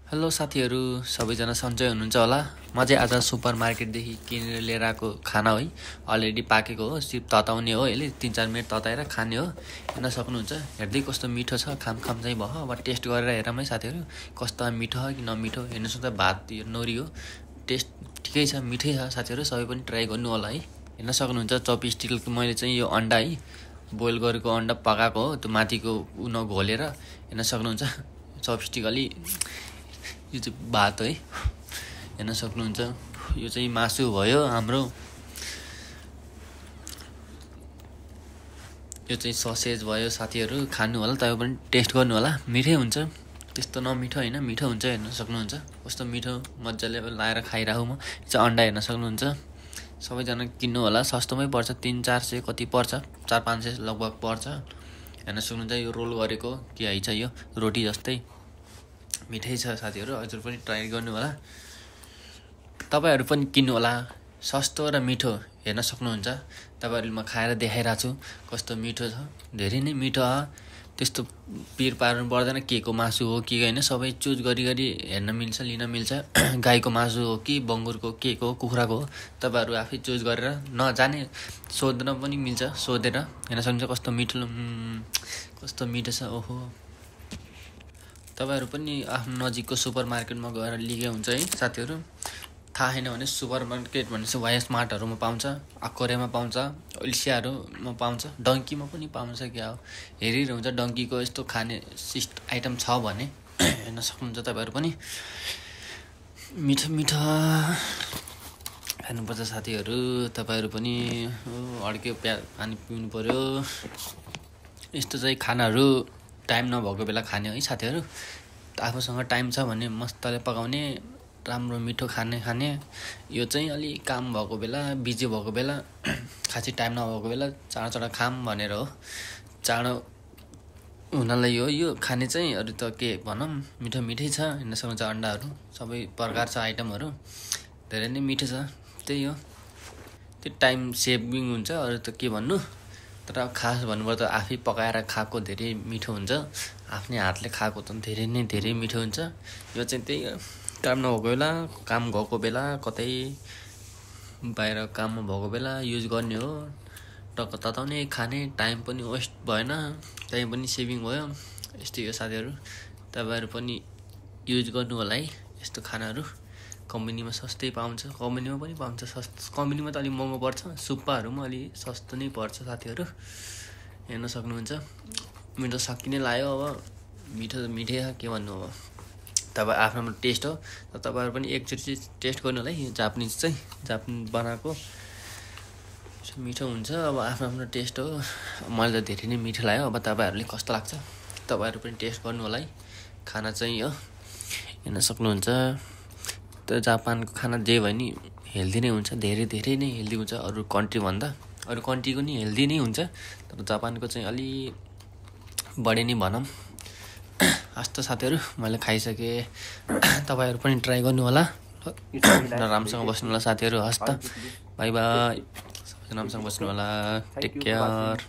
Hello साथीहरू, सबैजना सन्चै हुनुहुन्छ होला। म चाहिँ आज सुपरमार्केटदेखि किनेर लिएर आएको खाना है, अलरेडी पाकेको हो। सिर्फ तताउने हो, यसले 3-4 मिनट तताएर खाने हो। हेर्न सक्नुहुन्छ, हेर्दै कस्तो मिठो छ, खाम चाहिँ भयो। अब टेस्ट गरेर हेरौँ है साथीहरू, कस्तो मिठो हो कि नमिठो। हेर्न सक्छ, भात यो नोरी हो, टेस्ट ठिकै छ, मिठै छ साथीहरू। सबै पनि ट्राई गर्नु होला है। हेर्न सक्नुहुन्छ, चपस्टिक मैले चाहिँ यो अन्डा है, बोइल गरेको अन्डा पकाएको हो, त्यो माथिको घोलेर। हेर्न सक्नुहुन्छ, चपस्टिक अलि यो चाहिँ भात है, हेर्न सक्नुहुन्छ। यो चाहिँ मासु भयो हाम्रो, यो चाहिँ ससेज भयो साथीहरू। खानु होला, तपाईँ पनि टेस्ट गर्नु होला, मिठै हुन्छ, त्यस्तो नमिठो होइन, मिठो हुन्छ। हेर्न सक्नुहुन्छ कस्तो मिठो, मजाले लाएर खाइरहेको म। यो चाहिँ अन्डा, हेर्न सक्नुहुन्छ। सबैजना किन्नु होला, सस्तोमै पर्छ, 300-400 कति पर्छ, 400-500 लगभग पर्छ। हेर्न सक्नुहुन्छ, यो रोल गरेको के है यो रोटी जस्तै मिठै छ साथीहरू। हजुर पनि ट्राई गर्नु होला, तपाईँहरू पनि किन्नु होला, सस्तो र मिठो। हेर्न सक्नुहुन्छ, तपाईँहरूले म खाएर देखाइरहेको छु कस्तो मिठो छ, धेरै नै मिठो हो। त्यस्तो पिर पार्नु पर्दैन, के को मासु हो के होइन, सबै चुज गरी हेर्न मिल्छ, लिन मिल्छ। गाईको मासु हो कि बङ्गुरको, के को, कुखुराको हो, तपाईँहरू आफै चुज गरेर नजाने सोध्न पनि मिल्छ, सोधेर। हेर्न सक्नुहुन्छ कस्तो मिठो, कस्तो मिठो छ। ओहो, तपाईँहरू पनि आफ्नो नजिकको सुपरमार्केटमा गएर लिगे हुन्छ है साथीहरू। थाहा छैन भने सुपरमार्केट भनेपछि वाइएस मार्टहरूमा पाउँछ, अक्कोरेमा पाउँछ, एल्सियाहरूमा पाउँछ, डङ्कीमा पनि पाउँछ। क्या हो, हेरेर हुन्छ, डङ्कीको यस्तो खाने आइटम छ भने हेर्न सक्नुहुन्छ। तपाईँहरू पनि मिठो मिठो खानुपर्छ साथीहरू। तपाईँहरू पनि अड्क्यो पानी पिउनु पऱ्यो। यस्तो चाहिँ खानाहरू टाइम नभएको बेला खाने है साथीहरू। आफूसँग टाइम छ भने मस्तले पकाउने, राम्रो मिठो खाने। यो चाहिँ अलि काम भएको बेला, बिजी भएको बेला, खासै टाइम नभएको बेला चाँडो खाम भनेर हो, चाँडो हुनलाई हो यो खाने चाहिँ। अरू त के भनौँ, मिठो मिठै छ। हेर्न सक्नुहुन्छ, अन्डाहरू सबै प्रकार छ, आइटमहरू धेरै नै मिठो छ। त्यही हो, त्यो टाइम सेभिङ हुन्छ, अरू त के भन्नु। तर खास भन्नुपर्दा आफै पकाएर खाएको धेरै मिठो हुन्छ, आफ्नै हातले खाएको त धेरै नै धेरै मिठो हुन्छ। यो चाहिँ त्यही काम नभएको बेला, काम गएको बेला, कतै बाहिर काममा भएको बेला युज गर्ने हो। टक्क तताउने, खाने, टाइम पनि वेस्ट भएन, टाइम पनि सेभिङ भयो। यस्तै हो साथीहरू, तपाईँहरू पनि युज गर्नु होला है यस्तो खानाहरू। कम्पनीमा सस्तै पाउँछ, कम्पनीमा पनि पाउँछ, कम्पनीमा त अलिक महँगो पर्छ, सुप्पाहरूमा अलि सस्तो नै पर्छ साथीहरू। हेर्न सक्नुहुन्छ, मिठो सकिने लाग्यो। अब मिठो मिठै छ, के भन्नु। अब तपाईँ आफ्नो टेस्ट हो, तपाईँहरू पनि एकचोटि टेस्ट गर्नु होला है। जापानिज चाहिँ जापानिज बनाएको मिठो हुन्छ। अब आफ्नो टेस्ट हो, मैले त धेरै नै मिठो लाग्यो। अब तपाईँहरूले कस्तो लाग्छ, तपाईँहरू पनि टेस्ट गर्नु होला है। खाना चाहिँ हो, हेर्न सक्नुहुन्छ। त जापानको खाना जे भयो नि हेल्दी नै हुन्छ, धेरै नै हेल्दी हुन्छ अरू कन्ट्रीभन्दा। अरू कन्ट्रीको नि हेल्दी नै हुन्छ, तर जापानको चाहिँ अलि बढी नै भनौँ। हस्त साथीहरू, मैले खाइसकेँ, तपाईँहरू पनि ट्राई गर्नु होला। राम्रोसँग बस्नु होला साथीहरू। हस्त, बाई बाई, राम्रोसँग बस्नु होला, टेक केयर।